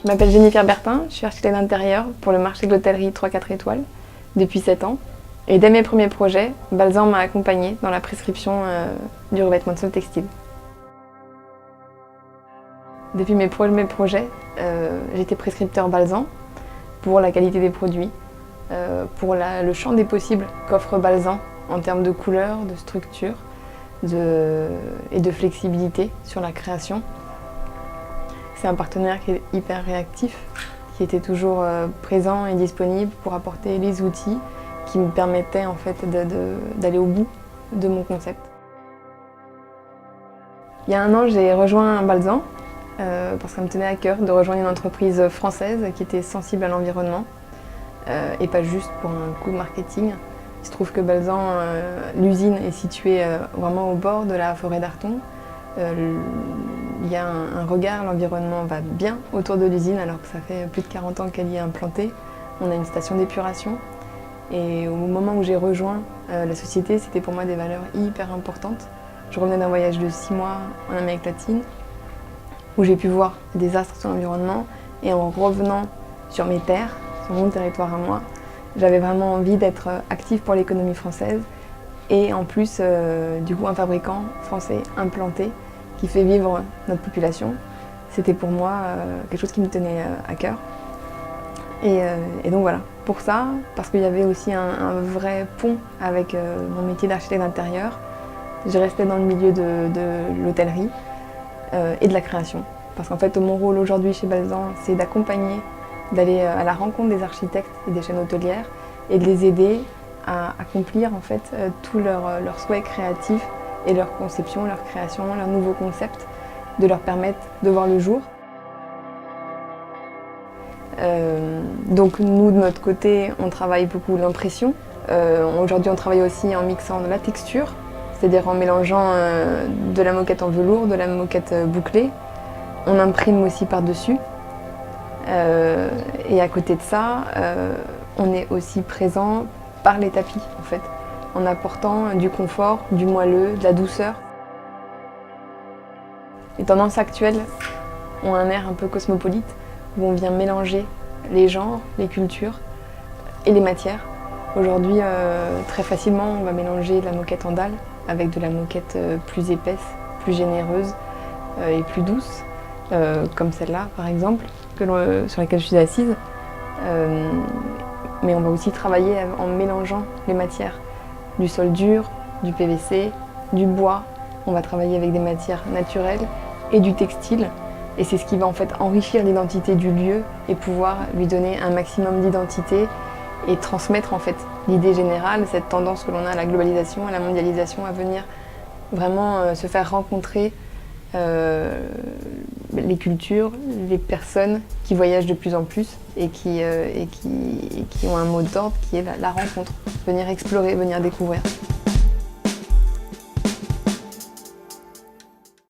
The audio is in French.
Je m'appelle Jennifer Bertin, je suis architecte d'intérieur pour le marché de l'hôtellerie 3-4 étoiles depuis 7 ans. Et dès mes premiers projets, Balsan m'a accompagnée dans la prescription du revêtement de sol textile. Depuis mes premiers projets, j'étais prescripteur Balsan pour la qualité des produits, pour le champ des possibles qu'offre Balsan en termes de couleurs, de structure et de flexibilité sur la création. C'est un partenaire qui est hyper réactif, qui était toujours présent et disponible pour apporter les outils qui me permettaient en fait d'aller au bout de mon concept. Il y a un an, j'ai rejoint Balsan parce que ça me tenait à cœur de rejoindre une entreprise française qui était sensible à l'environnement et pas juste pour un coup de marketing. Il se trouve que Balsan, l'usine est située vraiment au bord de la forêt d'Arton. Il y a un regard, l'environnement va bien autour de l'usine alors que ça fait plus de 40 ans qu'elle y est implantée. On a une station d'épuration et au moment où j'ai rejoint la société, c'était pour moi des valeurs hyper importantes. Je revenais d'un voyage de 6 mois en Amérique latine où j'ai pu voir des désastres sur l'environnement et en revenant sur mes terres, sur mon territoire à moi, j'avais vraiment envie d'être active pour l'économie française et en plus du coup un fabricant français implanté qui fait vivre notre population. C'était pour moi quelque chose qui me tenait à cœur. Et donc voilà, pour ça, parce qu'il y avait aussi un vrai pont avec mon métier d'architecte d'intérieur, j'ai resté dans le milieu de l'hôtellerie et de la création. Parce qu'en fait, mon rôle aujourd'hui chez Balsan, c'est d'accompagner, d'aller à la rencontre des architectes et des chaînes hôtelières et de les aider à accomplir en fait tous leurs souhaits créatifs et leur conception, leur création, leurs nouveaux concepts, de leur permettre de voir le jour. Donc nous, de notre côté, on travaille beaucoup l'impression. Aujourd'hui, on travaille aussi en mixant de la texture, c'est-à-dire en mélangeant de la moquette en velours, de la moquette bouclée. On imprime aussi par-dessus. Et à côté de ça, on est aussi présent par les tapis, en fait, en apportant du confort, du moelleux, de la douceur. Les tendances actuelles ont un air un peu cosmopolite, où on vient mélanger les genres, les cultures et les matières. Aujourd'hui, très facilement, on va mélanger la moquette en dalle avec de la moquette plus épaisse, plus généreuse et plus douce, comme celle-là par exemple, sur laquelle je suis assise. Mais on va aussi travailler en mélangeant les matières, du sol dur, du PVC, du bois. On va travailler avec des matières naturelles et du textile. Et c'est ce qui va en fait enrichir l'identité du lieu et pouvoir lui donner un maximum d'identité et transmettre en fait l'idée générale, cette tendance que l'on a à la globalisation, à la mondialisation, à venir vraiment se faire rencontrer les cultures, les personnes qui voyagent de plus en plus et qui ont un mot d'ordre qui est la rencontre, venir explorer, venir découvrir.